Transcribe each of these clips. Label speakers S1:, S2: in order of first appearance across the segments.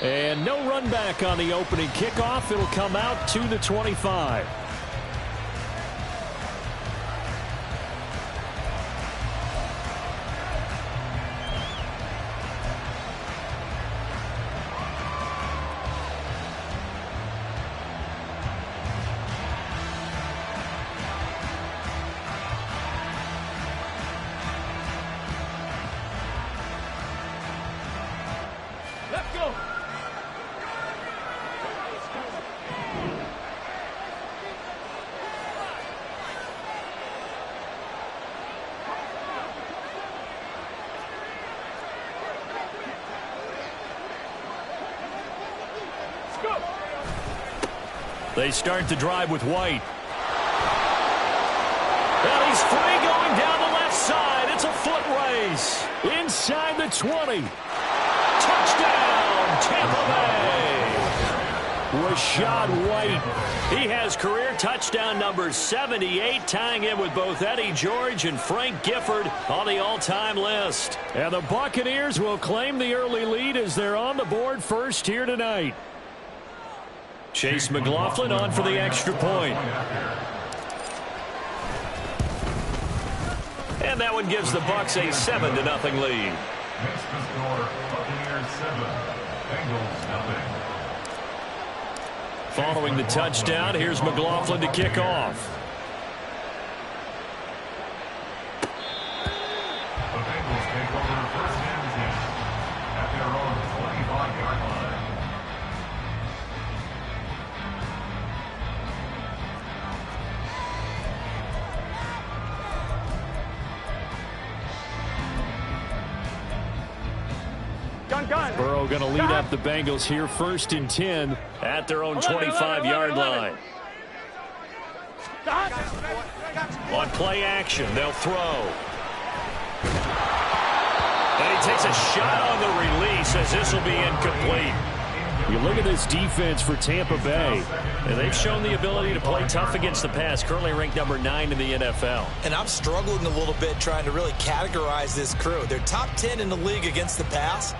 S1: And no run back on the opening kickoff. It'll come out to the 25.
S2: Let's go.
S1: They start the drive with White. And he's free going down the left side. It's a foot race. Inside the 20. Touchdown, Tampa Bay. Rachaad White. He has career touchdown number 78, tying in with both Eddie George and Frank Gifford on the all-time list. And the Buccaneers will claim the early lead as they're on the board first here tonight. Chase McLaughlin on for the extra point. And that one gives the Bucs a 7-0 lead.
S3: Next to score, Buccaneers 7, Bengals 0.
S1: Following the touchdown, here's McLaughlin to kick off.
S3: The Bengals take over first and 10 at their own 25-yard line.
S1: Burrow going to lead up the Bengals here first and 10 at their own 25-yard line. On play action, they'll throw. And he takes a shot on the release as this will be incomplete. You look at this defense for Tampa Bay, and they've shown the ability to play tough against the pass, currently ranked number 9 in the NFL.
S4: And I'm struggling a little bit trying to really categorize this crew. They're top 10 in the league against the pass,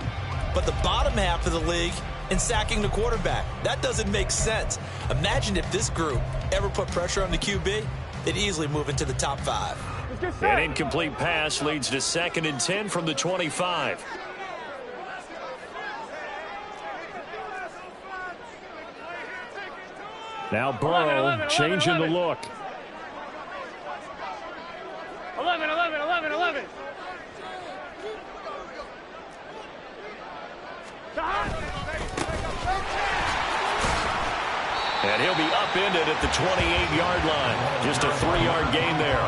S4: but the bottom half of the league in sacking the quarterback. That doesn't make sense. Imagine if this group ever put pressure on the QB, they'd easily move into the top 5.
S1: An incomplete pass leads to 2nd and 10 from the 25. Now Burrow changing the look.
S2: 11.
S1: And he'll be upended at the 28-yard line. Just a 3-yard gain there.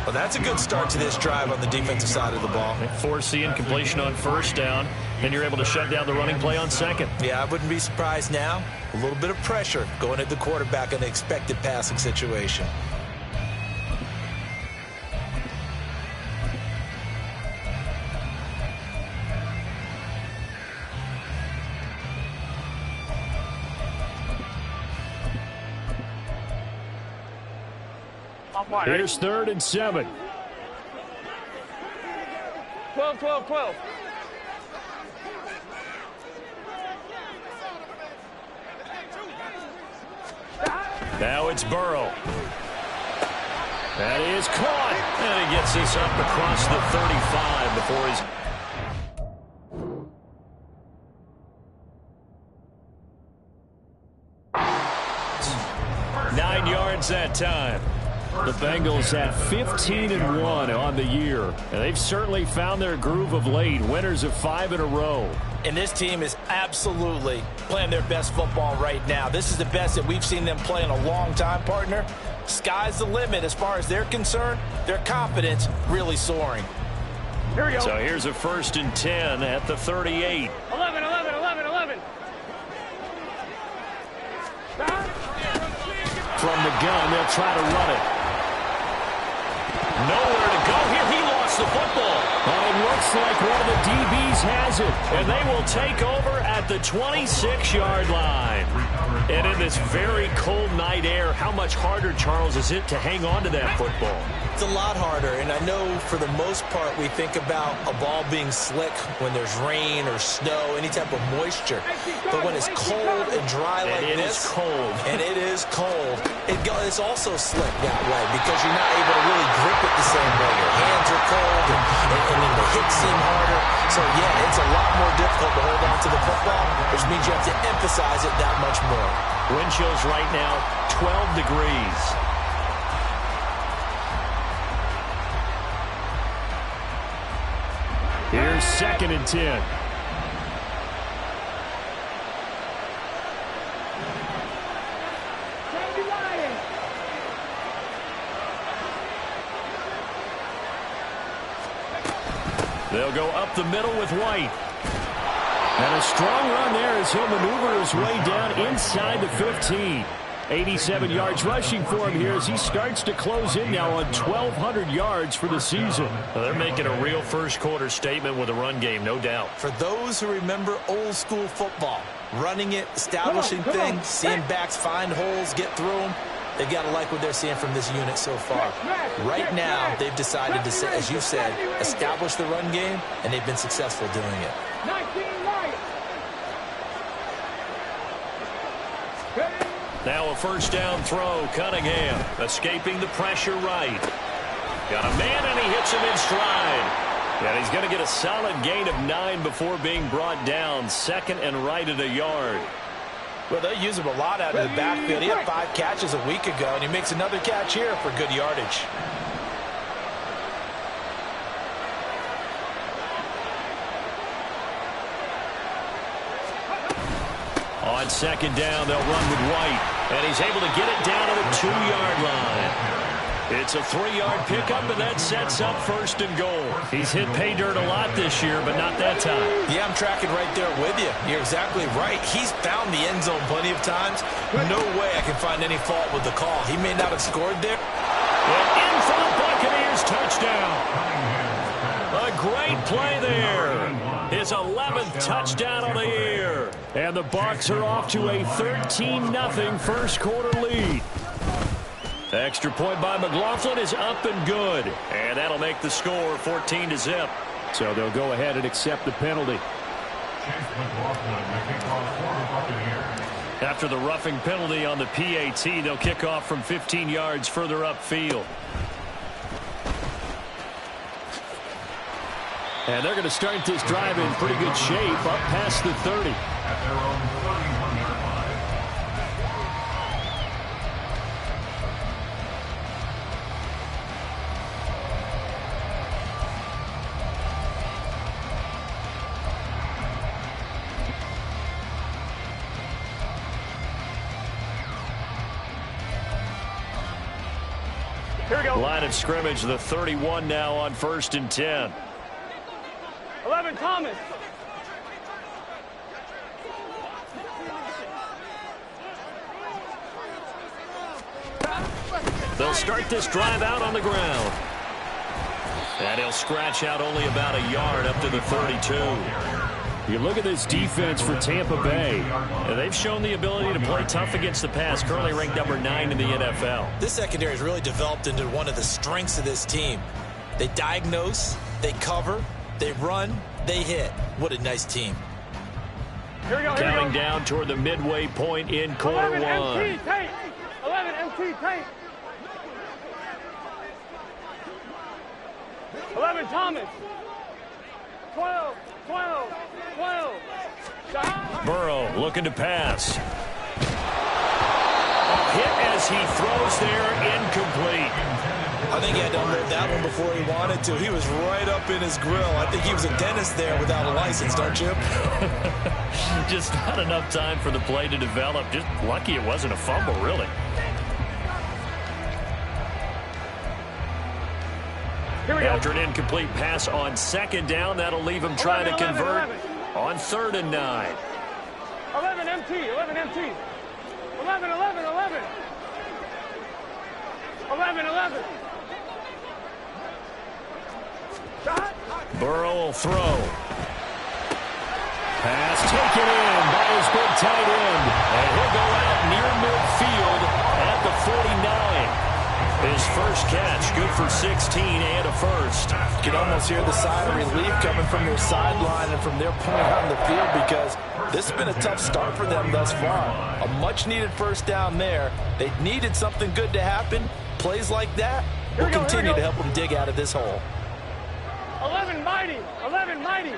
S4: Well, that's a good start to this drive on the defensive side of the ball.
S1: Force the incompletion on first down. Then you're able to shut down the running play on second.
S4: Yeah, I wouldn't be surprised now. A little bit of pressure going at the quarterback in an expected passing situation.
S1: Here's 3rd and 7.
S2: 12.
S1: Now it's Burrow. That is caught. And he gets this up across the 35 before his... 9 yards that time. The Bengals at 15-1 on the year. And they've certainly found their groove of late. Winners of 5 in a row.
S4: And this team is absolutely playing their best football right now. This is the best that we've seen them play in a long time, partner. Sky's the limit as far as they're concerned. Their confidence really soaring.
S2: Here we go.
S1: So here's a 1st and 10 at the 38.
S2: 11.
S1: From the gun, they'll try to run it. Nowhere to go here. He lost the football. And it looks like one of the DBs has it. And they will take over at the 26-yard line. And in this very cold night air, how much harder, Charles, is it to hang on to that football?
S4: It's a lot harder, and I know for the most part we think about a ball being slick when there's rain or snow, any type of moisture. But when it's cold and dry like this, and it is cold, it's also slick that way because you're not able to really grip it the same way. Your hands are cold, and then the hits seem harder. So, yeah, it's a lot more difficult to hold on to the football, which means you have to emphasize it that much more.
S1: Wind chills right now, 12 degrees. Here's 2nd and 10. They'll go up the middle with White. And a strong run there as he'll maneuver his way down inside the 15. 87 yards rushing for him here as he starts to close in now on 1,200 yards for the season. Well, they're making a real first-quarter statement with a run game, no doubt.
S4: For those who remember old-school football, running it, establishing things, seeing backs find holes, get through them, they've got to like what they're seeing from this unit so far. Right now, they've decided to, as you said, establish the run game, and they've been successful doing it.
S1: Now a first down throw. Cunningham escaping the pressure right. Got a man, and he hits him in stride. And he's going to get a solid gain of 9 before being brought down. 2nd and right at a yard.
S4: Well, they use him a lot out of the backfield. He had 5 catches a week ago, and he makes another catch here for good yardage.
S1: On 2nd down, they'll run with White. And he's able to get it down to the 2-yard line. It's a 3-yard pickup, and that sets up 1st and goal. He's hit pay dirt a lot this year, but not that time.
S4: Yeah, I'm tracking right there with you. You're exactly right. He's found the end zone plenty of times. No way I can find any fault with the call. He may not have scored there.
S1: And in for the Buccaneers touchdown. A great play there. His 11th touchdown on the year. And the Bucs are off to a 13-0 first-quarter lead. The extra point by McLaughlin is up and good. And that'll make the score 14-0. So they'll go ahead and accept the penalty. After the roughing penalty on the PAT, they'll kick off from 15 yards further upfield. And they're going to start this drive in pretty good shape up past the 30.
S3: At their own 31-yard line.
S2: Here we go.
S1: Line of scrimmage, the 31 now on 1st and 10.
S2: 11, Thomas.
S1: They'll start this drive out on the ground. And he'll scratch out only about a yard up to the 32. You look at this defense for Tampa Bay. And they've shown the ability to play tough against the pass, currently ranked number 9 in the NFL.
S4: This secondary has really developed into one of the strengths of this team. They diagnose, they cover, they run, they hit. What a nice team.
S2: Here we go.
S1: Counting down toward the midway point in quarter
S2: 11
S1: one.
S2: MT tape. 11 MT tape. 11 Thomas. 12, 12, 12.
S1: Burrow looking to pass. Hit as he throws there, incomplete.
S4: I think he had to unload that one before he wanted to. He was right up in his grill. I think he was a dentist there without a license, don't you?
S1: Just not enough time for the play to develop. Just lucky it wasn't a fumble, really.
S2: Here we go.
S1: After an incomplete pass on 2nd down, that'll leave him trying to convert
S2: 11.
S1: on 3rd and 9.
S2: 11 MT. 11 MT. 11, 11, 11. 11, 11.
S1: Burrow will throw. Pass taken in by his big tight end. And he'll go out near midfield at the 49. His first catch, good for 16 and a first.
S5: You can almost hear the sigh of relief coming from their sideline and from their point on the field, because this has been a tough start for them thus far. A much-needed first down there. They needed something good to happen. Plays like that will continue to help them dig out of this hole.
S2: 11 mighty. 11 mighty.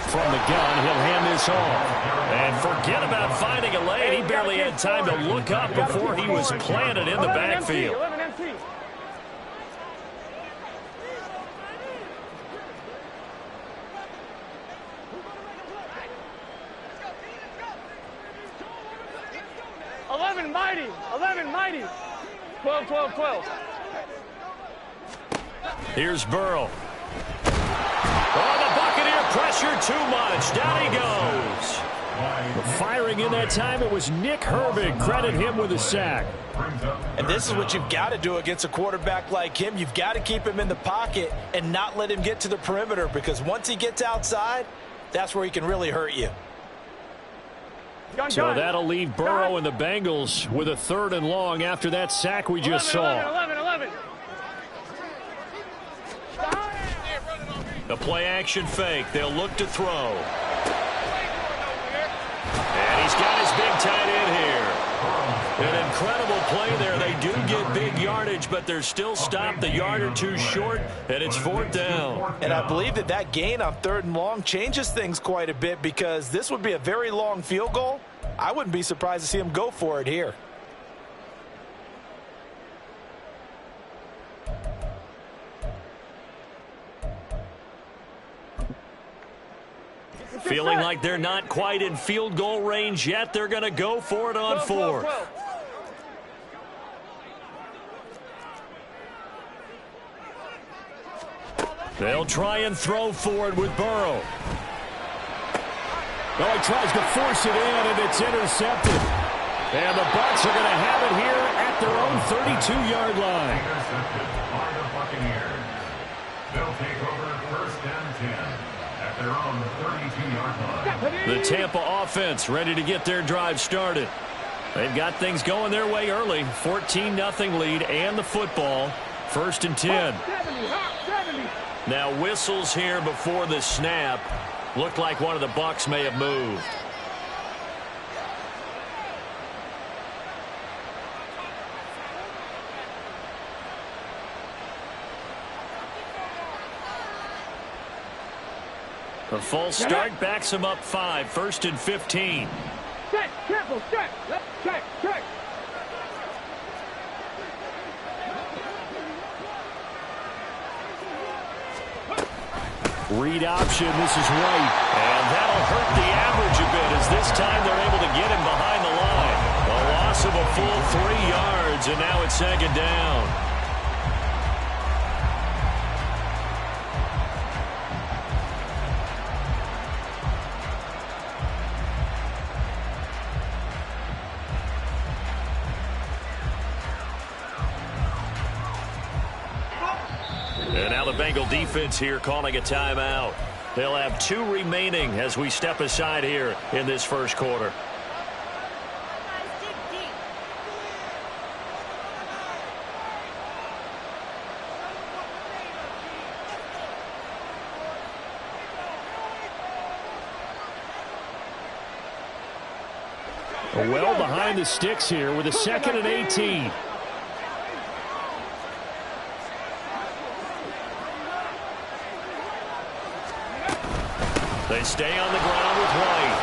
S1: From the gun, he'll hand this off. And forget about finding a lane. He barely had time to look up before he was planted in the backfield.
S2: 11 MT. Mighty, 11 mighty. 12, 12, 12.
S1: Here's Burrow. Oh, the Buccaneer pressure too much. Down he goes. Firing in that time, it was Nick Herbig. Credit him with a sack.
S5: And this is what you've got to do against a quarterback like him. You've got to keep him in the pocket and not let him get to the perimeter, because once he gets outside, that's where he can really hurt you.
S1: So that'll leave Burrow and the Bengals with a 3rd and long after that sack we just saw.
S2: 11.
S1: The play-action fake. They'll look to throw. And he's got his big tight end here. An incredible play there. They do get big yardage, but they're still stopped a yard or two short, and it's 4th down.
S5: And I believe that gain on 3rd and long changes things quite a bit, because this would be a very long field goal. I wouldn't be surprised to see him go for it here.
S1: Feeling like they're not quite in field goal range yet. They're going to go for it on 4th. They'll try and throw for it with Burrow. Oh, he tries to force it in, and it's intercepted. And the Bucs are going to have it here at their own 32-yard line.
S3: Intercepted by the Buccaneers. They'll take over 1st and 10 at their own 32-yard line.
S1: The Tampa offense ready to get their drive started. They've got things going their way early. 14-0 lead and the football. 1st and 10. Now whistles here before the snap. Looked like one of the Bucs may have moved. The false start backs him up 5. 1st and 15.
S2: Check, careful, check. Check.
S1: Read option. This is right. And that'll hurt the average a bit, as this time they're able to get him behind the line. A loss of a full 3 yards, and now it's 2nd down. And now the Bengal defense here calling a timeout. They'll have 2 remaining as we step aside here in this 1st quarter. Well behind the sticks here with a 2nd and 18. They stay on the ground with White.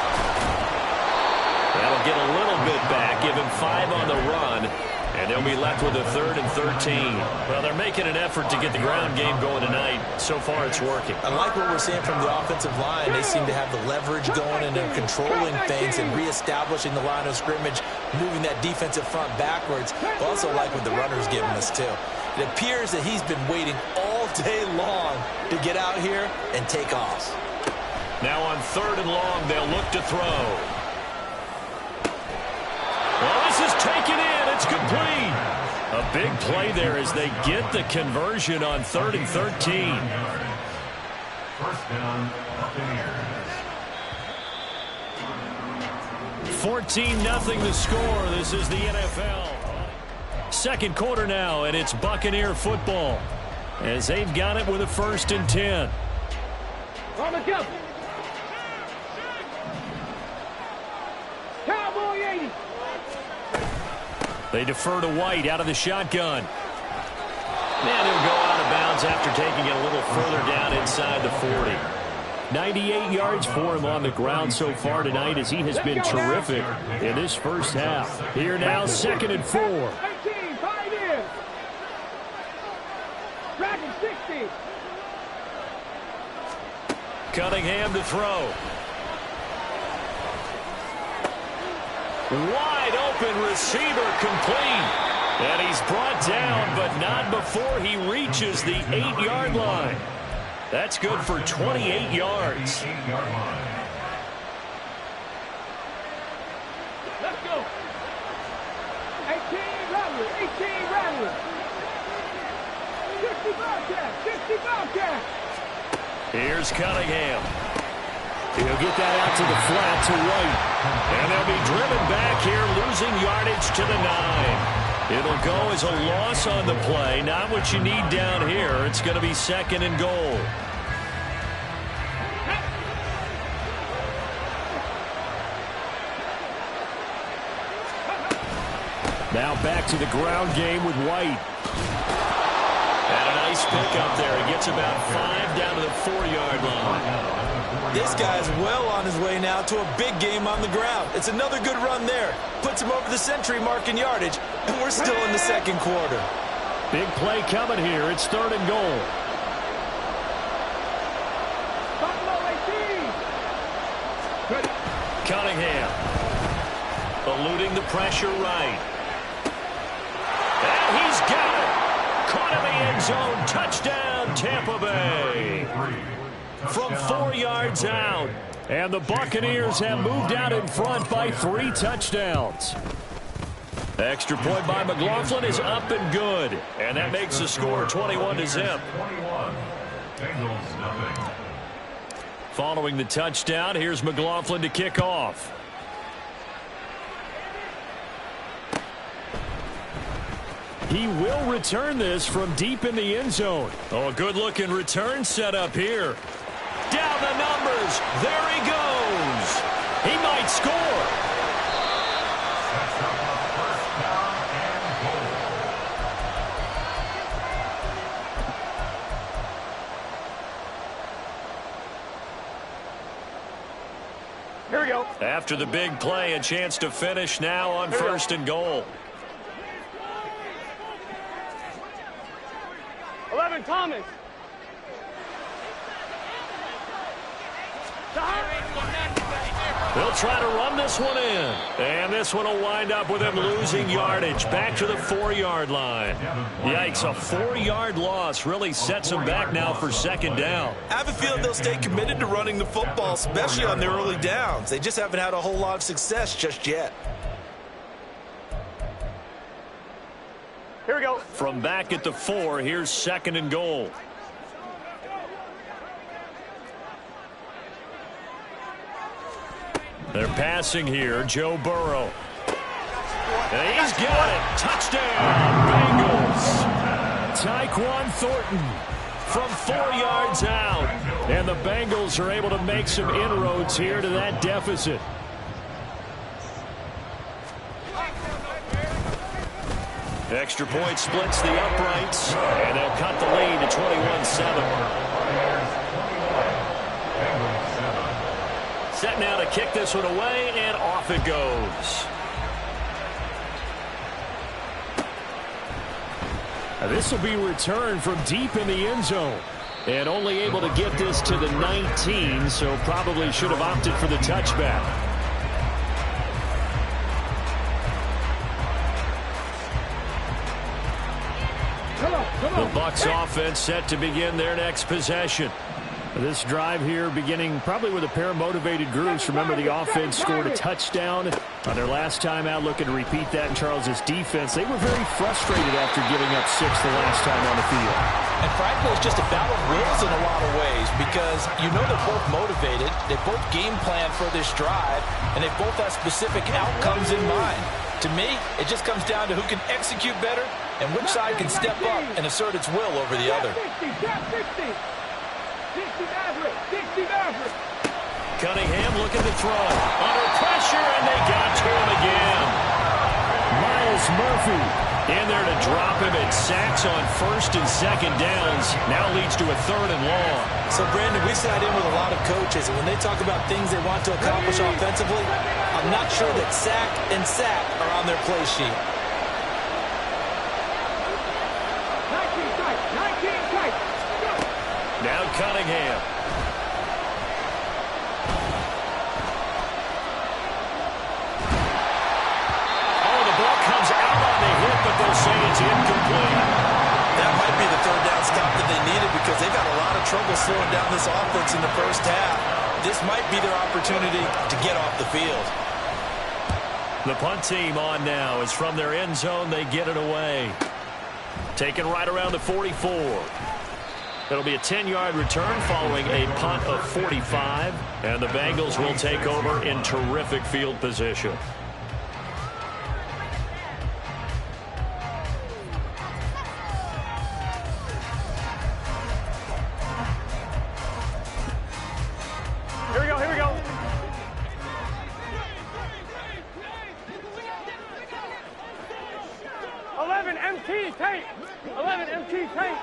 S1: That'll get a little bit back, give him 5 on the run, and they'll be left with a 3rd and 13. Well, they're making an effort to get the ground game going tonight. So far, it's working.
S5: I like what we're seeing from the offensive line. They seem to have the leverage going, and they're controlling things and reestablishing the line of scrimmage, moving that defensive front backwards. I also like what the runner's giving us, too. It appears that he's been waiting all day long to get out here and take off.
S1: Now on 3rd and long, they'll look to throw. Well, this is taken in. It's complete. A big play there as they get the conversion on 3rd and 13.
S3: 1st down, Buccaneers.
S1: 14-0 the score. This is the NFL. Second quarter now, and it's Buccaneer football as they've got it with a 1st and 10.
S2: Cowboy 80.
S1: They defer to White out of the shotgun. And he'll go out of bounds after taking it a little further down inside the 40. 98 yards for him on the ground so far tonight as he has been terrific in this first half. Here now, 2nd and 4.
S2: 18, 5 in. Dragon 60.
S1: Cunningham to throw. Wide open receiver complete. And he's brought down, but not before he reaches the 8-yard line. That's good for 28 yards.
S2: Let's go. 18 Rattler, 18 Rattler. 60 Bobcat, 60 Bobcat.
S1: Here's Cunningham. He'll get that out to the flat to White. And they'll be driven back here, losing yardage to the 9. It'll go as a loss on the play. Not what you need down here. It's going to be 2nd and goal. Now back to the ground game with White. And a nice pickup there. He gets about 5 down to the 4-yard line.
S5: This guy's well on his way now to a big game on the ground. It's another good run there. Puts him over the century mark in yardage, and we're still in the second quarter.
S1: Big play coming here. It's 3rd and goal. Cunningham eluding the pressure right. And he's got it. Caught in the end zone. Touchdown, Tampa Bay. From 4 yards out. And the Buccaneers have moved out in front by 3 touchdowns. Extra point by McLaughlin is up and good. And that makes the score 21-0. Following the touchdown, here's McLaughlin to kick off. He will return this from deep in the end zone. Oh, a good-looking return set up here. Down the numbers. There he goes. He might score.
S2: Here we go.
S1: After the big play, a chance to finish now on 1st and goal.
S2: 11 Thomas.
S1: They'll try to run this one in. And this one will wind up with him losing yardage. Back to the 4-yard line. Yikes, a 4-yard loss really sets them back now for 2nd down.
S5: I have a feeling they'll stay committed to running the football, especially on their early downs. They just haven't had a whole lot of success just yet.
S2: Here we go.
S1: From back at the 4, here's 2nd and goal. They're passing here. Joe Burrow. And he's got it. Touchdown, Bengals. Tyquan Thornton from 4 yards out. And the Bengals are able to make some inroads here to that deficit. Extra point splits the uprights. And they'll cut the lead to 21-7. Set now to kick this one away, and off it goes. Now this will be returned from deep in the end zone. And only able to get this to the 19, so probably should have opted for the touchback. The Bucs offense set to begin their next possession. This drive here beginning probably with a pair of motivated groups. Remember, the offense scored a touchdown on their last time out. Looking to repeat that in Charles's defense. They were very frustrated after giving up 6 the last time on the field.
S5: And frankly, it's just a battle of wills in a lot of ways. because you know they're both motivated, they both game plan for this drive, and they both have specific outcomes in mind. To me, it just comes down to who can execute better and which side can step up and assert its will over the other.
S2: 60 average.
S1: Cunningham looking to throw. Under pressure, and they got to him again. Miles Murphy in there to drop him. It sacks on first and second downs. Now leads to a third and long.
S5: So, Brandon, we sat in with a lot of coaches, and when they talk about things they want to accomplish offensively, I'm not sure that sack and sack are on their play sheet.
S2: 19 tight.
S1: Now Cunningham. Oh, the ball comes out on the hit, but they'll say it's incomplete.
S5: That might be the third down stop that they needed because they've got a lot of trouble slowing down this offense in the first half. This might be their opportunity to get off the field.
S1: The punt team on now is from their end zone. They get it away. Taken right around the 44. It'll be a 10-yard return following a punt of 45. And the Bengals will take over in terrific field position.
S2: Here we go. 11 MT tape. 11 MT tape.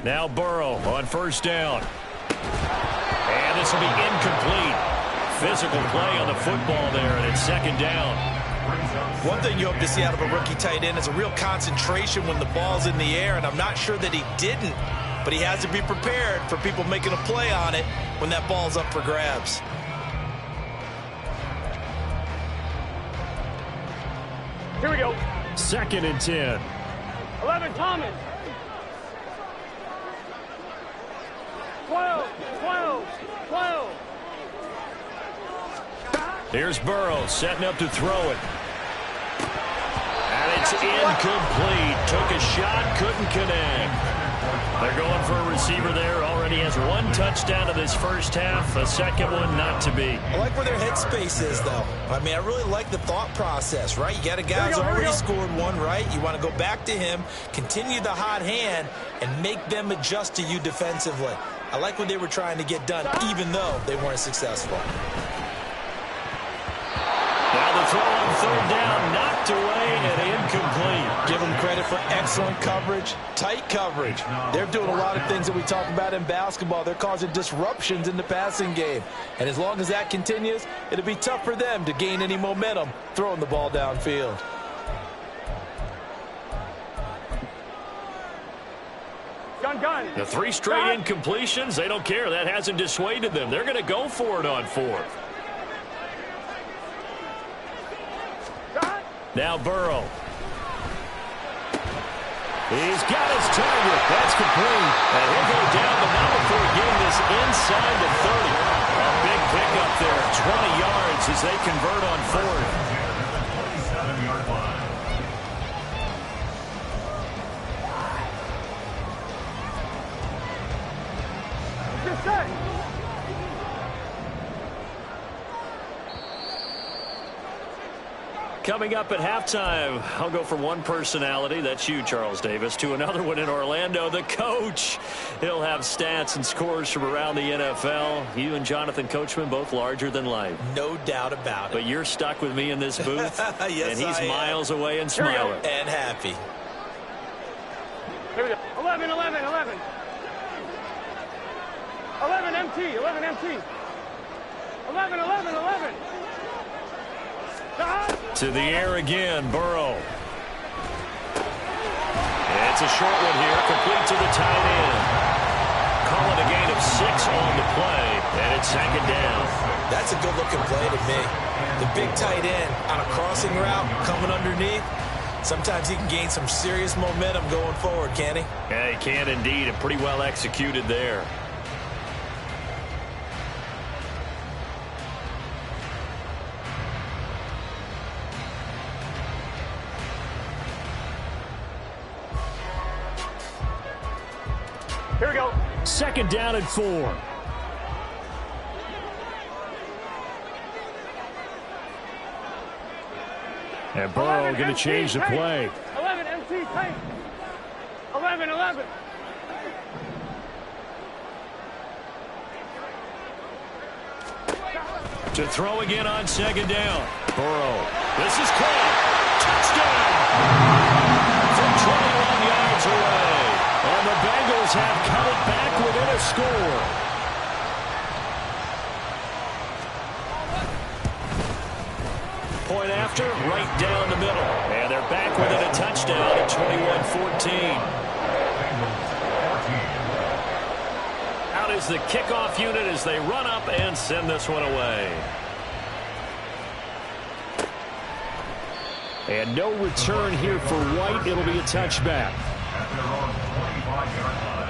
S1: Now Burrow on first down. And this will be incomplete. Physical play on the football there, and it's second down.
S5: One thing you hope to see out of a rookie tight end is a real concentration when the ball's in the air, and I'm not sure that he didn't, but he has to be prepared for people making a play on it when that ball's up for grabs.
S2: Here we go.
S1: Second and 10.
S2: 11 Thomas. 12.
S1: Here's Burrow setting up to throw it. And it's incomplete. Took a shot, couldn't connect. They're going for a receiver there. Already has one touchdown in this first half. A second one not to be.
S5: I like where their headspace is, though. I mean, I really like the thought process, right? You got a guy who's already scored one, right? You want to go back to him, continue the hot hand, and make them adjust to you defensively. I like what they were trying to get done, even though they weren't successful.
S1: Now the throw on third down, knocked away and incomplete.
S5: Give them credit for excellent coverage, tight coverage. They're doing a lot of things that we talk about in basketball. They're causing disruptions in the passing game. And as long as that continues, it'll be tough for them to gain any momentum throwing the ball downfield.
S2: Gun.
S1: The three straight incompletions, they don't care. That hasn't dissuaded them. They're going to go for it on fourth. Now Burrow. He's got his target. That's complete. And he'll go down, but not before getting this inside the 30. A big pickup there, 20 yards as they convert on fourth.
S3: 27-yard line.
S2: Just set.
S1: Coming up at halftime, I'll go from one personality, that's you, Charles Davis, to another one in Orlando, the coach. He'll have stats and scores from around the NFL. You and Jonathan Coachman, both larger than life.
S5: No doubt about it.
S1: But you're stuck with me in this booth,
S5: yes,
S1: and he's miles away and smiling.
S5: And happy.
S2: Here we go. 11 MT. 11.
S1: To the air again, Burrow. It's a short one here, complete to the tight end. Calling a gain of 6 on the play, and it's second down.
S5: That's a good-looking play to me. The big tight end on a crossing route coming underneath. Sometimes he can gain some serious momentum going forward, can't he?
S1: Yeah, he can indeed, and pretty well executed there.
S2: Here we go.
S1: Second down and 4. And Burrow going to change the play.
S2: 11 MT, tight. 11, 11.
S1: To throw again on second down. Burrow. This is caught. Touchdown. From 21 yards away. And the Bengals have cut it back within a score. Point after, right down the middle. And they're back within a touchdown at 21-14. Out is the kickoff unit as they run up and send this one away. And no return here for White. It'll be a touchback.
S3: At their own 25-yard line.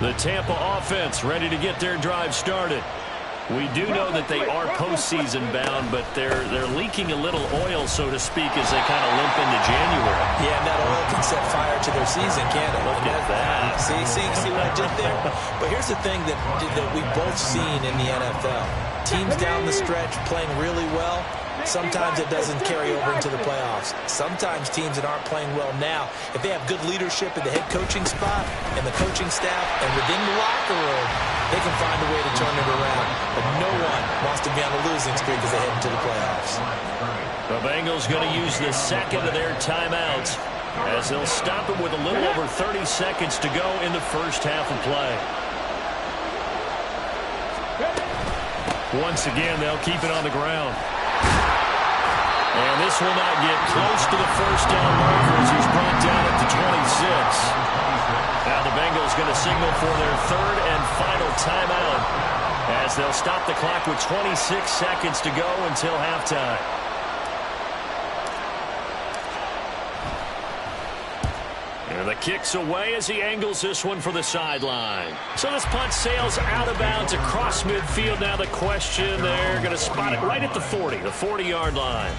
S1: The Tampa offense ready to get their drive started. We do know that they are postseason bound, but they're leaking a little oil, so to speak, as they kind of limp into January.
S5: Yeah, and that oil can set fire to their season, can't it?
S1: Look at that.
S5: See what I did there? But here's the thing that we've both seen in the NFL. Teams down the stretch playing really well. Sometimes it doesn't carry over into the playoffs. Sometimes teams that aren't playing well now, if they have good leadership in the head coaching spot and the coaching staff and within the locker room, they can find a way to turn it around. But no one wants to be on a losing streak as they head into the playoffs.
S1: The Bengals going to use the second of their timeouts as they'll stop it with a little over 30 seconds to go in the first half of play. Once again, they'll keep it on the ground. And this will not get close to the first down marker as he's brought down at the 26. Now the Bengals going to signal for their third and final timeout as they'll stop the clock with 26 seconds to go until halftime. And the kick's away as he angles this one for the sideline. So this punt sails out of bounds across midfield. Now the question, they're going to spot it right at the 40, the 40-yard line.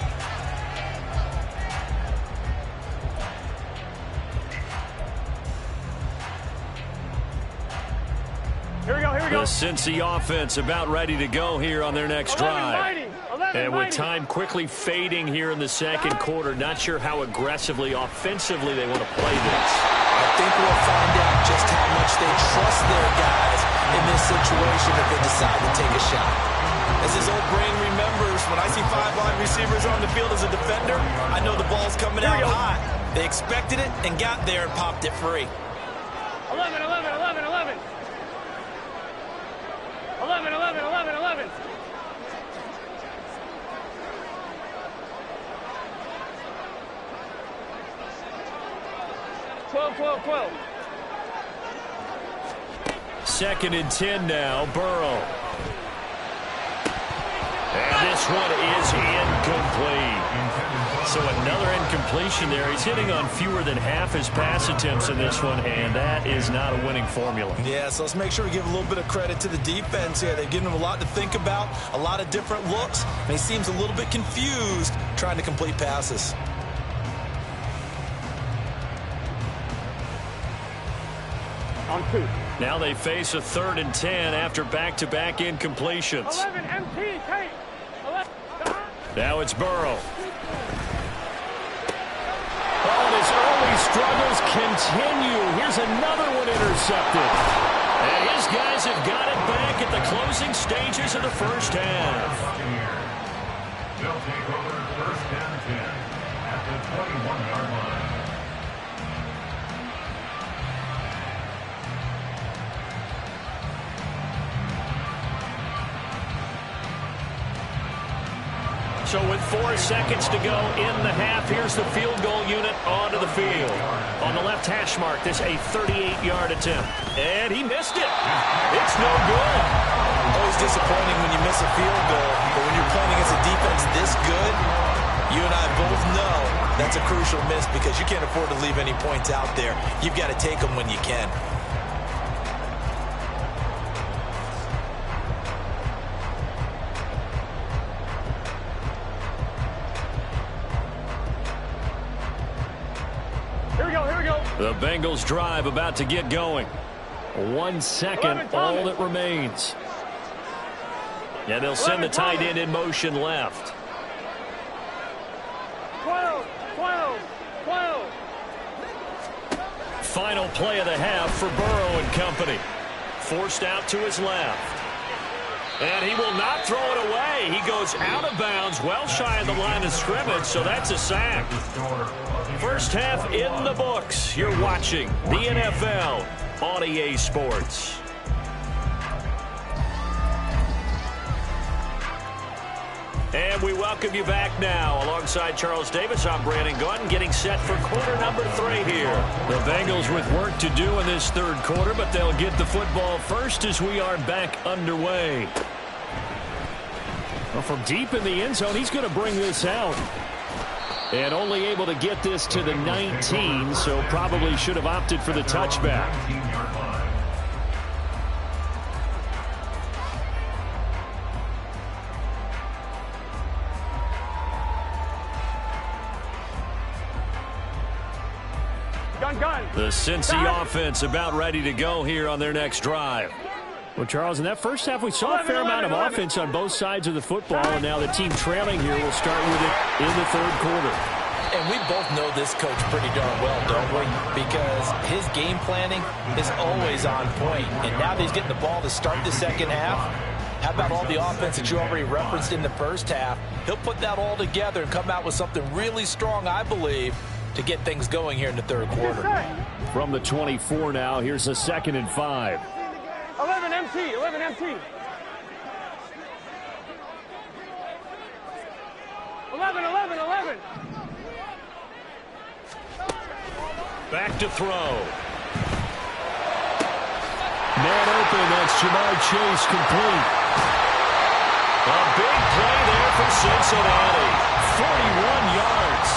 S2: Here we go, here we go.
S1: The Cincy offense about ready to go here on their next drive. And with time quickly fading here in the second quarter, not sure how aggressively, offensively they want to play this.
S5: I think we'll find out just how much they trust their guys in this situation if they decide to take a shot. As his old brain remembers, when I see 5 wide receivers on the field as a defender, I know the ball's coming out high. They expected it and got there and popped it free.
S2: 11, 11, 11, 11. 11, 11, 11, 11. 12, 12, 12.
S1: Second and 10 now, Burrow. And this one is incomplete. So another incompletion there. He's hitting on fewer than half his pass attempts in this one, and that is not a winning formula.
S5: Yeah, so let's make sure we give a little bit of credit to the defense here. They've given him a lot to think about, a lot of different looks, and he seems a little bit confused trying to complete passes.
S2: On 2.
S1: Now they face a 3rd and 10 after back-to-back incompletions.
S2: 11 MT, tight. 11.
S1: Now it's Burrow. Oh, and his early struggles continue. Here's another one intercepted. And his guys have got it back at the closing stages of the first half.
S3: They'll take over first and 10 at the 21-yard line.
S1: So with 4 seconds to go in the half, here's the field goal unit onto the field. On the left hash mark, this a 38-yard attempt. And he missed it. It's no good.
S5: Always disappointing when you miss a field goal, but when you're playing against a defense this good, you and I both know that's a crucial miss because you can't afford to leave any points out there. You've got to take them when you can.
S1: The Bengals drive about to get going. 1 second, all that remains. And they'll send the tight end in motion left.
S2: 12, 12, 12.
S1: Final play of the half for Burrow and company. Forced out to his left. And he will not throw it away. He goes out of bounds, well shy of the line of scrimmage, so that's a sack. First half in the books. You're watching the NFL on EA Sports. And we welcome you back now. Alongside Charles Davis, I'm Brandon Gordon, getting set for quarter number 3 here. The Bengals with work to do in this third quarter, but they'll get the football first as we are back underway. Well, from deep in the end zone, he's going to bring this out. And only able to get this to the 19, so probably should have opted for the touchback. The Cincy offense about ready to go here on their next drive. Well, Charles, in that first half, we saw a fair amount of offense on both sides of the football, and now the team trailing here will start with it in the third quarter.
S5: And we both know this coach pretty darn well, don't we? Because his game planning is always on point. And now that he's getting the ball to start the second half, how about all the offense that you already referenced in the first half? He'll put that all together and come out with something really strong, I believe, to get things going here in the third quarter.
S1: From the 24 now, here's a 2nd and 5.
S2: 11 MT, 11 MT. 11, 11, 11.
S1: Back to throw. Man open, that's Jamar Chase complete. A big play there for Cincinnati. 41 yards.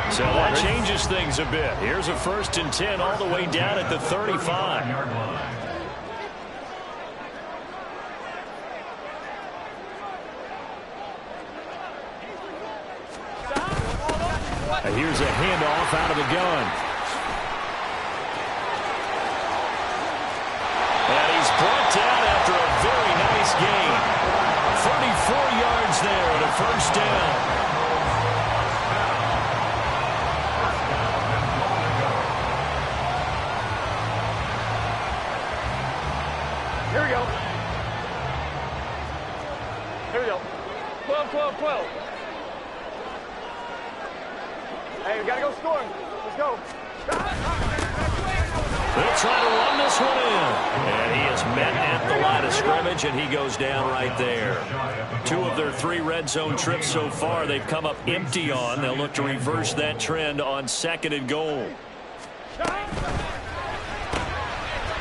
S1: So that changes things a bit. Here's a 1st and 10 all the way down at the 35. And here's a handoff out of the gun. And he's brought down after a very nice gain. 34 yards there and a 1st down.
S2: Here we go. Here we go. 12, 12, 12. Hey, we got to go score. Let's go.
S1: They'll try to run this one in. And he is met at the line of scrimmage, and he goes down right there. 2 of their 3 red zone trips so far they've come up empty on. They'll look to reverse that trend on 2nd and goal.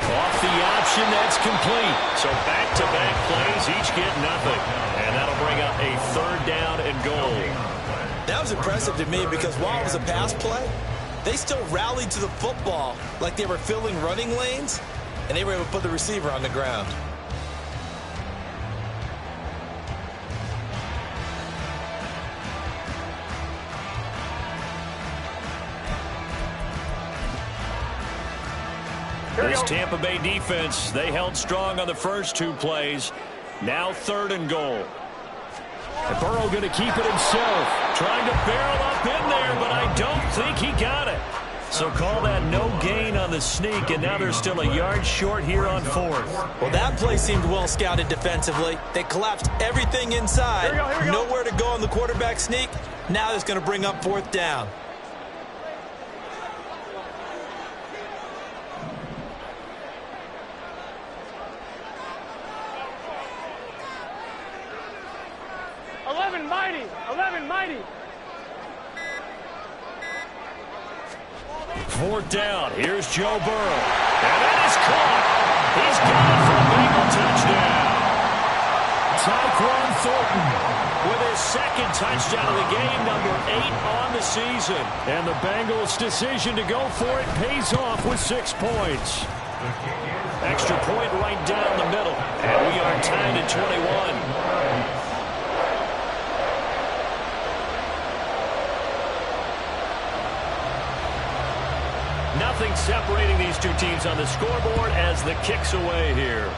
S1: Off the option, that's complete. So back-to-back plays, each get nothing. And that'll bring up a 3rd down and goal.
S5: That was impressive to me because while it was a pass play, they still rallied to the football like they were filling running lanes, and they were able to put the receiver on the ground.
S1: This Tampa Bay defense, they held strong on the first 2 plays. Now 3rd and goal. And Burrow going to keep it himself. Trying to barrel up in there, but I don't think he got it. So call that no gain on the sneak, and now they're still a yard short here on 4th.
S5: Well, that play seemed well scouted defensively. They collapsed everything inside.
S2: Here we go.
S5: Nowhere to go on the quarterback sneak. Now it's going to bring up 4th down.
S2: Mighty, 11 mighty.
S1: 4th down. Here's Joe Burrow. And that is caught. He's got it for a Bengal touchdown. Tyquan Thornton with his 2nd touchdown of the game, number 8 on the season. And the Bengals' decision to go for it pays off with 6 points. Extra point right down the middle. And we are tied at 21. Nothing separating these two teams on the scoreboard as the kick's away here.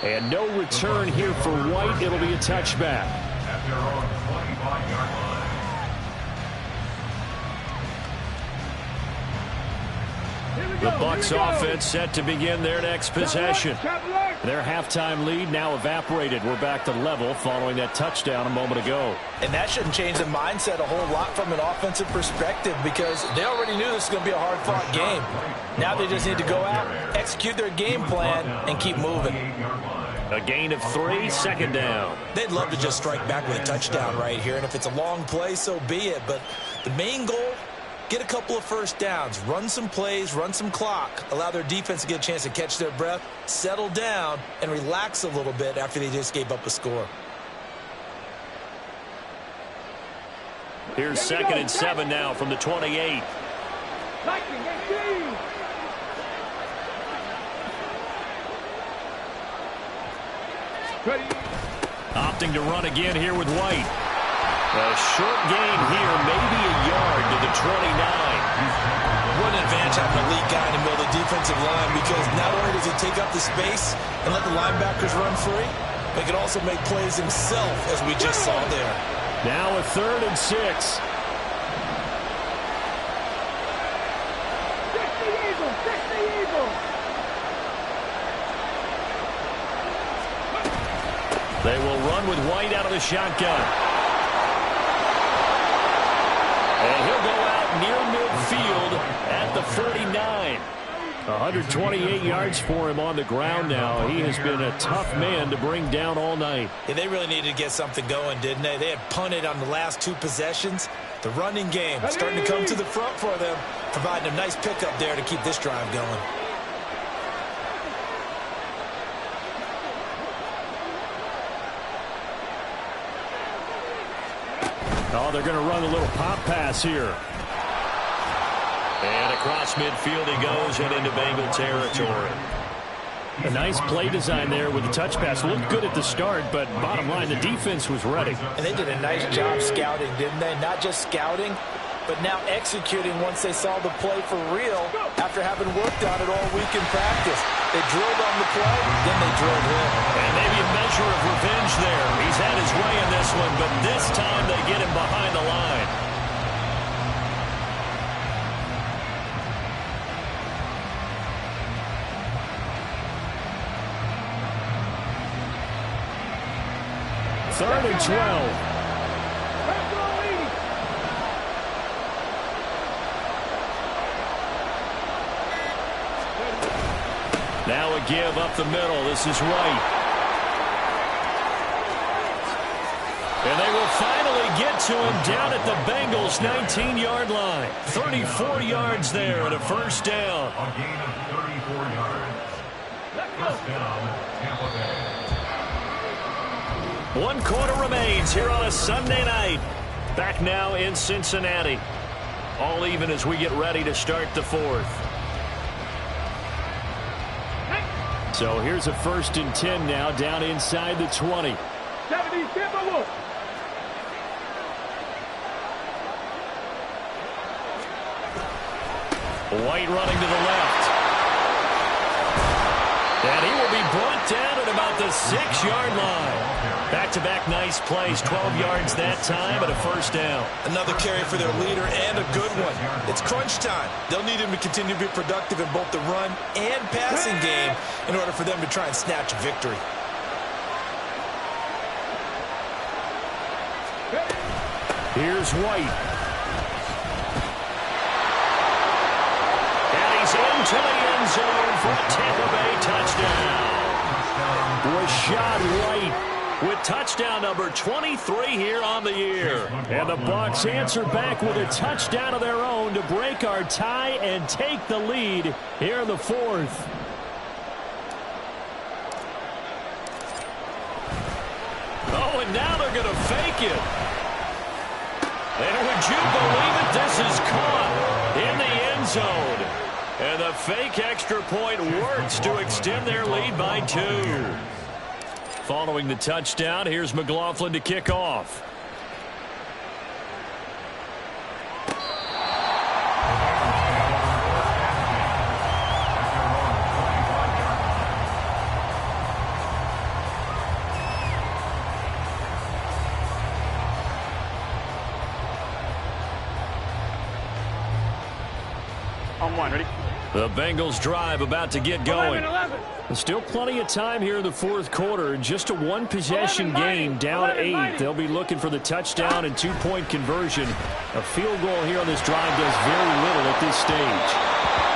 S1: And no return here for White. It'll be a touchback.
S3: At their own 25-yard line.
S1: The Bucs offense set to begin their next possession. Their halftime lead now evaporated. We're back to level following that touchdown a moment ago.
S5: And that shouldn't change the mindset a whole lot from an offensive perspective because they already knew this was going to be a hard-fought game. Now they just need to go out, execute their game plan, and keep moving.
S1: A gain of 3, second down.
S5: They'd love to just strike back with a touchdown right here, and if it's a long play, so be it. But the main goal, get a couple of first downs, run some plays, run some clock, allow their defense to get a chance to catch their breath, settle down, and relax a little bit after they just gave up a score.
S1: Here's 2nd and 7 now from the 28. Opting to run again here with White. A short gain here, maybe a yard to the 29.
S5: What an advantage having an elite guy in the middle of the defensive line because not only does he take up the space and let the linebackers run free, but he can also make plays himself, as we just saw there.
S1: Now a 3rd and 6. They will run with White out of the shotgun. And he'll go out near midfield at the 49. 128 yards for him on the ground now. He has been a tough man to bring down all night.
S5: Yeah, they really needed to get something going, didn't they? They had punted on the last 2 possessions. The running game starting to come to the front for them, providing a nice pickup there to keep this drive going.
S1: Oh, they're going to run a little pop pass here. And across midfield he goes and into Bengal territory. A nice play design there with the touch pass. Looked good at the start, but bottom line, the defense was ready.
S5: And they did a nice job scouting, didn't they? Not just scouting, but now executing once they saw the play for real after having worked on it all week in practice. They drilled on the play, then they drilled him.
S1: And maybe a measure of revenge there. He's had his way in this one, but this time they get him behind the line. Third and 12. Now a give up the middle. This is White. And they will finally get to him down at the Bengals' 19-yard line. 34 yards there and a first down.
S3: A gain of 34 yards. First down, Tampa Bay.
S1: 1 quarter remains here on a Sunday night. Back now in Cincinnati. All even as we get ready to start the 4th. So here's a 1st and 10 now down inside the 20. White running to the left. And he will be brought down at about the 6-yard line. Back-to-back nice plays, 12 yards that time, and a first down.
S5: Another carry for their leader and a good one. It's crunch time. They'll need him to continue to be productive in both the run and passing game in order for them to try and snatch a victory.
S1: Here's White. And he's into the end zone for a Tampa Bay touchdown. Rashad White with touchdown number 23 here on the year. And the Bucs answer back with a touchdown of their own to break our tie and take the lead here in the 4th. Oh, and now they're going to fake it. And would you believe it? This is caught in the end zone. And the fake extra point works to extend their lead by 2. Following the touchdown, here's McLaughlin to kick off.
S2: On one, ready?
S1: The Bengals drive about to get going.
S2: 11.
S1: There's still plenty of time here in the fourth quarter. Just a one-possession game, down 8. They'll be looking for the touchdown and two-point conversion. A field goal here on this drive does very little at this stage.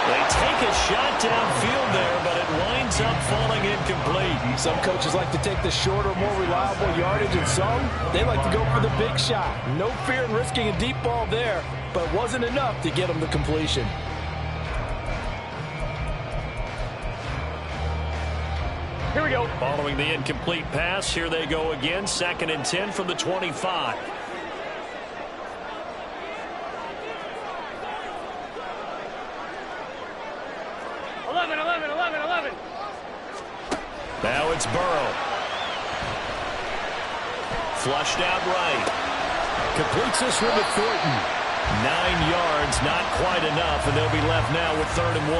S1: They take a shot downfield there, but it winds up falling incomplete.
S5: Some coaches like to take the shorter, more reliable yardage, and some, they like to go for the big shot. No fear in risking a deep ball there, but wasn't enough to get them the completion.
S2: Here we go.
S1: Following the incomplete pass, here they go again. 2nd and 10 from the 25. Now it's Burrow. Flushed out right. Completes this one to Thornton. 9 yards, not quite enough, and they'll be left now with 3rd and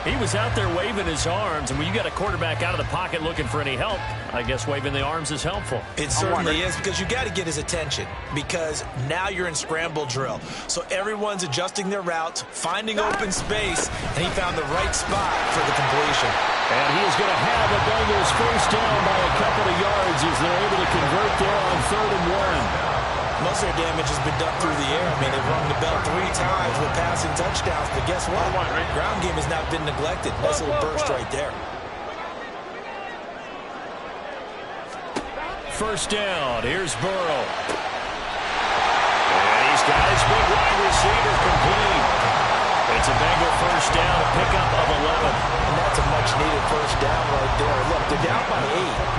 S1: 1. He was out there waving his arms, and when you got a quarterback out of the pocket looking for any help, I guess waving the arms is helpful.
S4: It certainly is, because you got to get his attention, because now you're in scramble drill. So everyone's adjusting their routes, finding open space, and he found the right spot for the completion.
S1: And he is going to have the Bengals first down by a couple of yards as they're able to convert there on 3rd and 1.
S4: Most of their damage has been done through the air. I mean, they've rung the bell 3 times with passing touchdowns, but guess what? Ground game has not been neglected. Nice little burst right there.
S1: First down. Here's Burrow. And he's got his big wide receiver complete. It's a Bengal first down, a pickup of 11.
S4: And that's a much-needed first down right there. Look, they're down by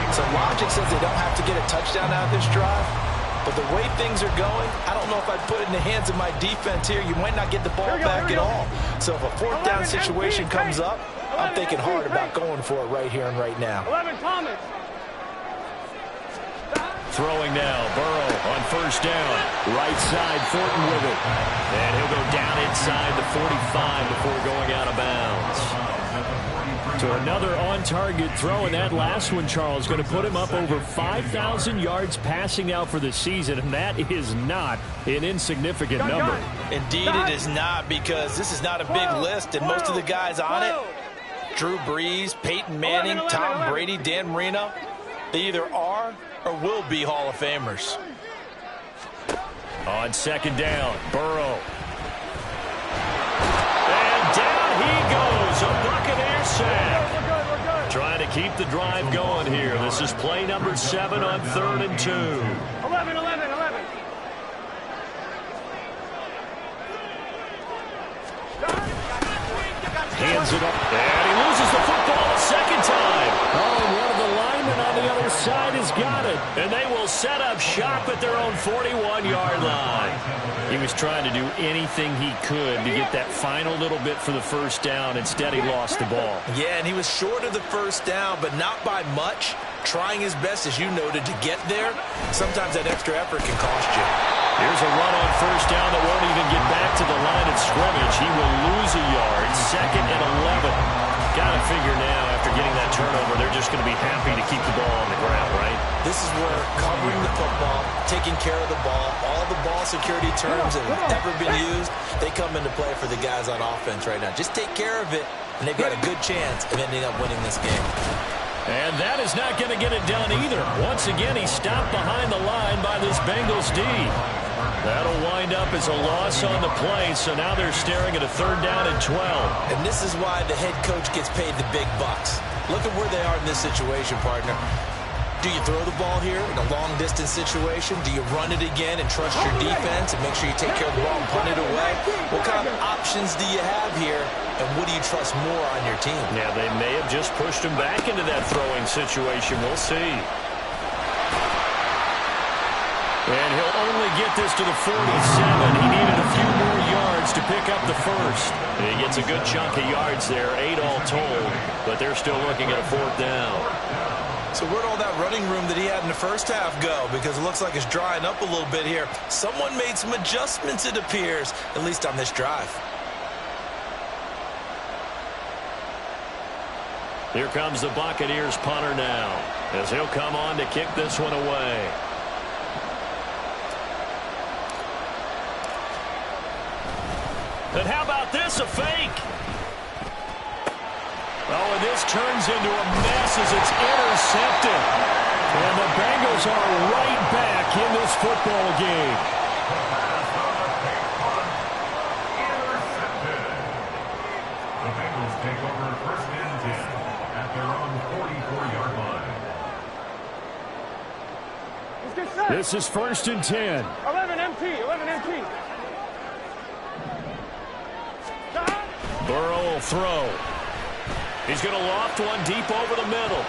S4: 8. So logic says they don't have to get a touchdown out of this drive. But the way things are going, I don't know if I'd put it in the hands of my defense here. You might not get the ball back at all. So if a 4th down situation comes up, I'm thinking hard about going for it right here and right now.
S2: 11 Thomas.
S1: Throwing now, Burrow on first down. Right side, Thornton with it. And he'll go down inside the 45 before going out of bounds. So another on-target throw, and that last one, Charles, going to put him up over 5,000 yards passing out for the season, and that is not an insignificant number.
S4: Indeed it is not, because this is not a big list, and most of the guys on it, Drew Brees, Peyton Manning, Tom Brady, Dan Marino, they either are or will be Hall of Famers.
S1: On 2nd down, Burrow. And down he goes, a Buccaneer sack. Trying to keep the drive going here. This is play number 7 on 3rd and 2.
S2: 11.
S1: Hands it up. And he loses the football a second time. Oh, one of the linemen on the other side has got it. And they will set up shop at their own 41-yard line. He was trying to do anything he could to get that final little bit for the first down. Instead, he lost the ball.
S4: Yeah, and he was short of the first down, but not by much. Trying his best, as you noted, to get there. Sometimes that extra effort can cost you.
S1: Here's a run on first down that won't even get back to the line of scrimmage. He will lose a yard. 2nd and 11. Got to figure now, after getting that turnover, they're just going to be happy to keep the ball on the ground, right?
S4: This is where covering the football, taking care of the ball, all the ball security terms that have ever been used, they come into play for the guys on offense right now. Just take care of it, and they've got a good chance of ending up winning this game.
S1: And that is not going to get it done either. Once again, he's stopped behind the line by this Bengals D. That'll wind up as a loss on the play, so now they're staring at a 3rd down and 12.
S4: And this is why the head coach gets paid the big bucks. Look at where they are in this situation, partner. Do you throw the ball here in a long-distance situation? Do you run it again and trust your defense and make sure you take care of the ball and punt it away? What kind of options do you have here, and what do you trust more on your team?
S1: Yeah, they may have just pushed him back into that throwing situation. We'll see. And he'll only get this to the 47. He needed a few more yards to pick up the first. And he gets a good chunk of yards there, 8 all told, but they're still looking at a 4th down.
S4: So where'd all that running room that he had in the first half go? Because it looks like it's drying up a little bit here. Someone made some adjustments, it appears, at least on this drive.
S1: Here comes the Buccaneers punter now, as he'll come on to kick this one away. And how about this, a fake? Oh, and this turns into a mess as it's intercepted. And the Bengals are right back in this football game.
S3: The Bengals take over first and 10 at their own 44-yard line.
S2: Let's get set.
S1: This is first and 10.
S2: 11 MT, 11 MT.
S1: Burrow will throw. He's going to loft one deep over the middle.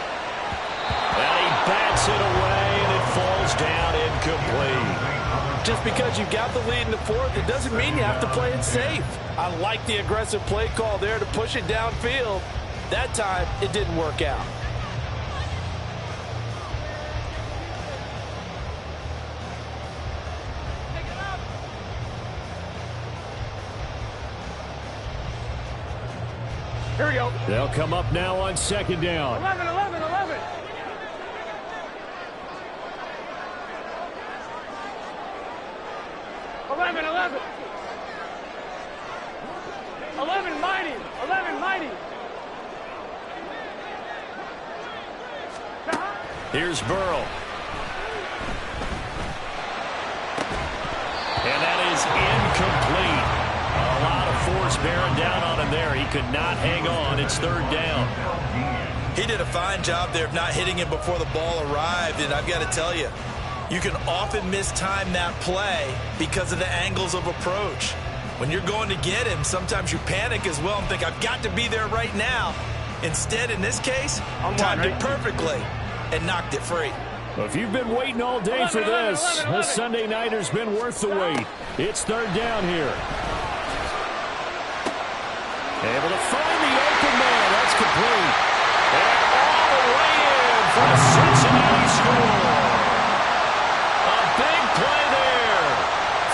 S1: And he bats it away, and it falls down incomplete.
S6: Just because you've got the lead in the fourth, it doesn't mean you have to play it safe. I like the aggressive play call there to push it downfield. That time, it didn't work out.
S2: Here we go.
S1: They'll come up now on second down.
S2: 11, 11, 11. 11, 11. 11 mighty. 11 mighty.
S1: Here's Burrow. And that is incomplete. A lot of force bearing down on him there. He could not hang on. It's third down.
S4: He did a fine job there of not hitting him before the ball arrived, and I've got to tell you, you can often mistime that play because of the angles of approach. When you're going to get him, sometimes you panic as well and think, I've got to be there right now. Instead, in this case, timed it perfectly and knocked it free.
S1: Well, if you've been waiting all day for this Sunday nighter's been worth the wait. It's third down here. Able to find the open man. That's complete. And all the way in for the Cincinnati score. A big play there.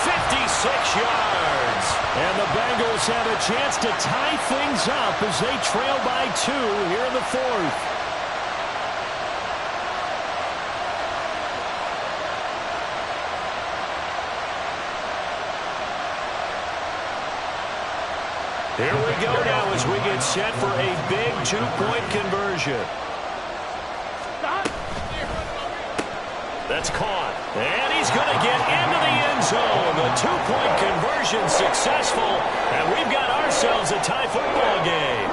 S1: 56 yards. And the Bengals have a chance to tie things up as they trail by 2 here in the fourth. Here we go now as we get set for a big 2-point conversion. That's caught. And he's going to get into the end zone. The 2-point conversion successful. And we've got ourselves a tie football game.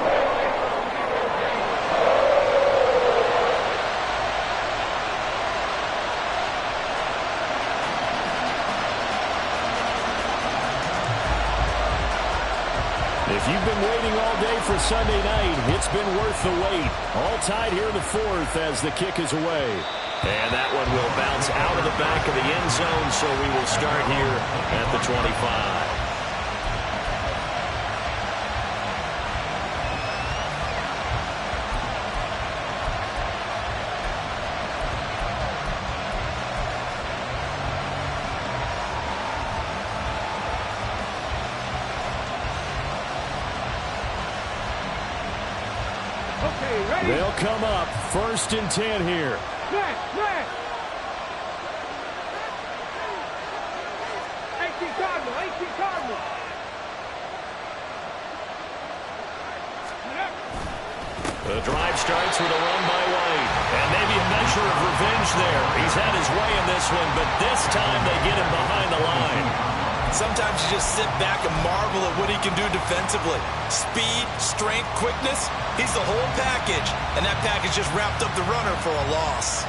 S1: If you've been waiting all day for Sunday night, it's been worth the wait. All tied here in the fourth as the kick is away. And that one will bounce out of the back of the end zone, so we will start here at the 25. They'll come up first and 10 here.
S2: Man. 18 Cardinal.
S1: The drive starts with a run by White. And maybe a measure of revenge there. He's had his way in this one, but this time they get him behind the line.
S4: Sometimes you just sit back and marvel at what he can do defensively. Speed, strength, quickness, he's the whole package. And that package just wrapped up the runner for a loss.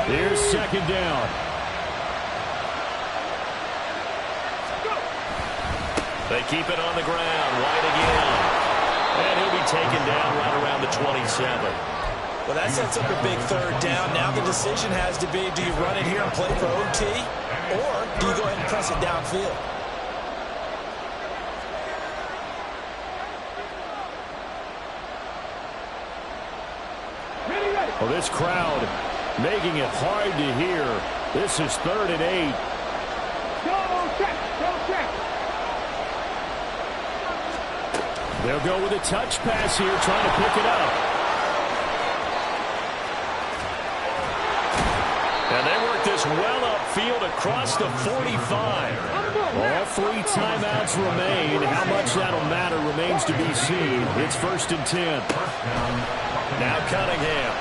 S1: Here's second down. They keep it on the ground. White again. And he'll be taken down right around the 27.
S4: Well, that sets up a big third down. Now the decision has to be, do you run it here and play for OT? Or do you go ahead and press it downfield?
S1: Well, this crowd making it hard to hear. This is 3rd and 8.
S2: Go check.
S1: They'll go with a touch pass here, trying to pick it up. And they work this well upfield across the 45. 3 timeouts remain. How much that'll matter remains to be seen. It's 1st and 10. Now Cunningham.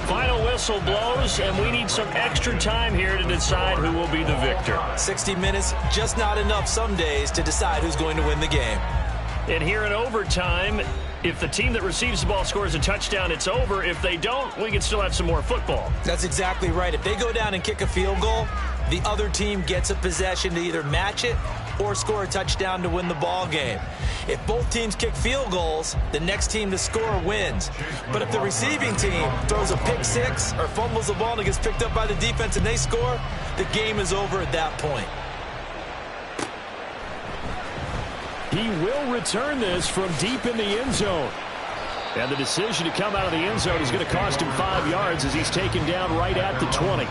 S1: Final whistle blows, and we need some extra time here to decide who will be the victor.
S4: 60 minutes, just not enough some days to decide who's going to win the game.
S1: And here in overtime, if the team that receives the ball scores a touchdown, it's over. If they don't, we can still have some more football.
S4: That's exactly right. If they go down and kick a field goal, the other team gets a possession to either match it or score a touchdown to win the ball game. If both teams kick field goals, the next team to score wins. But if the receiving team throws a pick six or fumbles the ball and it gets picked up by the defense and they score, the game is over at that point.
S1: He will return this from deep in the end zone. And the decision to come out of the end zone is going to cost him 5 yards as he's taken down right at the 20.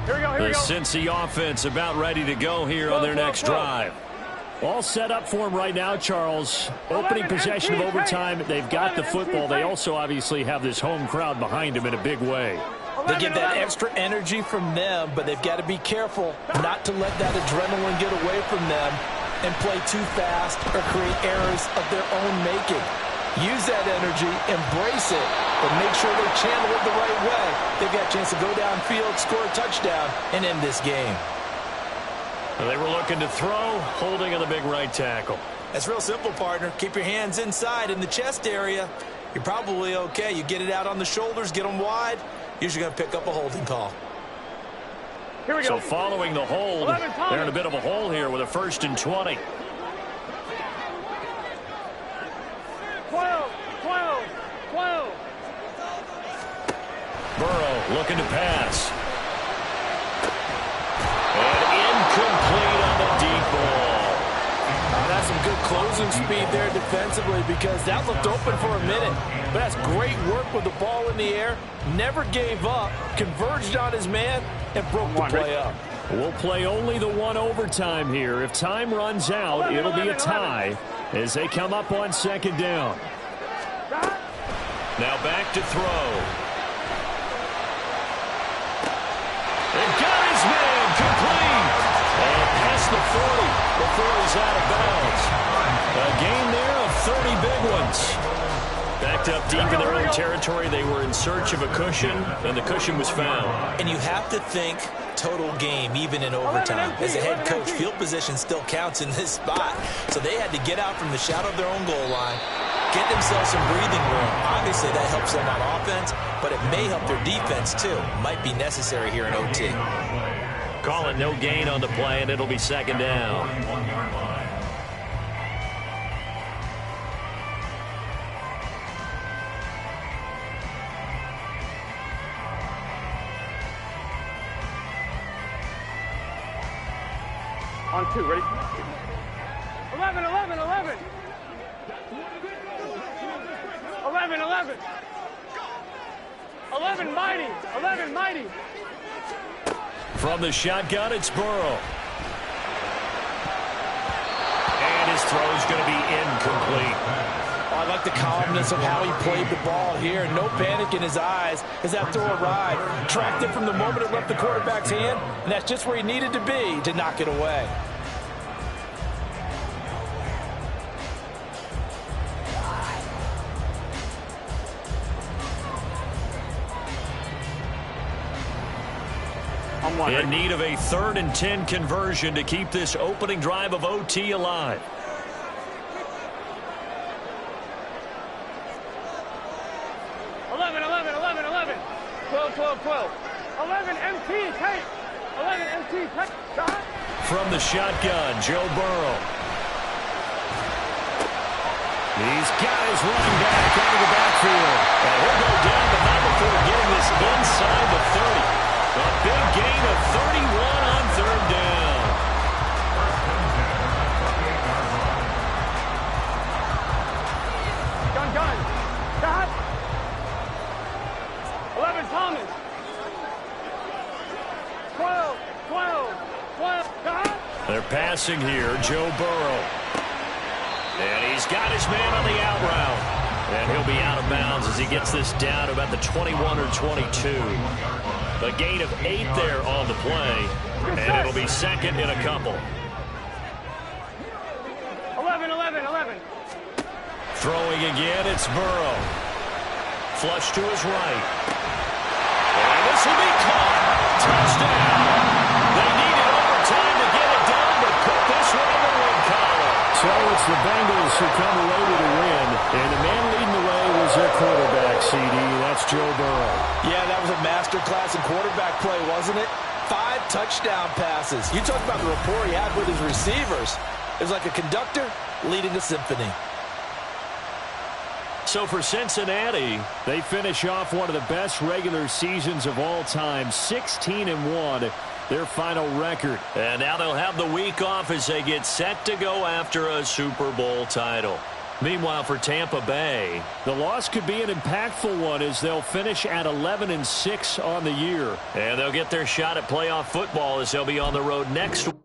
S1: The Cincy offense about ready to go here on their next drive. All set up for him right now, Charles. Opening possession of overtime. They've got the football. They also obviously have this home crowd behind them in a big way.
S6: They get that extra energy from them, but they've got to be careful not to let that adrenaline get away from them and play too fast or create errors of their own making. Use that energy, embrace it, but make sure they channel it the right way. They've got a chance to go downfield, score a touchdown, and end this game.
S1: They were looking to throw, holding on the big right tackle.
S4: That's real simple, partner. Keep your hands inside in the chest area. You're probably okay. You get it out on the shoulders, get them wide. Usually going to pick up a holding call.
S2: Here we go.
S1: So following the hold, they're in a bit of a hole here with a 1st and 20.
S2: 12.
S1: Burrow looking to pass. And incomplete on the deep ball.
S6: That's some good closing speed there defensively because that looked open for a minute. But that's great work with the ball in the air. Never gave up, converged on his man, and broke the play up.
S1: We'll play only the 1 overtime here. If time runs out, it'll be a tie as they come up on 2nd down. Now back to throw. And got his man complete. And past the 40 before he's out of bounds. A gain there of 30 big ones. Backed up deep in their own territory. They were in search of a cushion, and the cushion was found.
S4: And you have to think total game, even in overtime. As a head coach, field position still counts in this spot. So they had to get out from the shadow of their own goal line, get themselves some breathing room. Obviously, that helps them on offense, but it may help their defense, too. Might be necessary here in OT.
S1: Call it no gain on the play, and it'll be 2nd down.
S2: On 2, ready? 11. 11 mighty.
S1: From the shotgun, it's Burrow. And his throw's going to be incomplete.
S6: I like the calmness of how he played the ball here. No panic in his eyes as that throw arrived. Tracked it from the moment it left the quarterback's hand, and that's just where he needed to be to knock it away.
S1: In need of a 3rd and 10 conversion to keep this opening drive of OT alive.
S2: 11. 12. 11 MT, tight. 11 MT, tight.
S1: From the shotgun, Joe Burrow. He's got his running back out of the backfield. And he'll go down, but not before getting this inside the 30. A big gain of 31 on 3rd down.
S2: Gun. Stop. Thomas. 12, 12, 12.
S1: They're passing here, Joe Burrow. And he's got his man on the out route. And he'll be out of bounds as he gets this down to about the 21 or 22. A gain of 8 there on the play. And it'll be second in a couple.
S2: 11, 11, 11.
S1: Throwing again, it's Burrow. Flush to his right. And this will be caught. Touchdown. They needed overtime to get it done, but put this one in the win column. So it's the Bengals who come away with a win. And the man leading the way was their quarterback, CD. That's Joe Burrow.
S6: Yeah, that was a masterclass in quarterback play, wasn't it? 5 touchdown passes. You talk about the rapport he had with his receivers. It was like a conductor leading a symphony.
S1: So for Cincinnati, they finish off one of the best regular seasons of all time, 16-1, their final record. And now they'll have the week off as they get set to go after a Super Bowl title. Meanwhile, for Tampa Bay, the loss could be an impactful one as they'll finish at 11-6 on the year. And they'll get their shot at playoff football as they'll be on the road next week.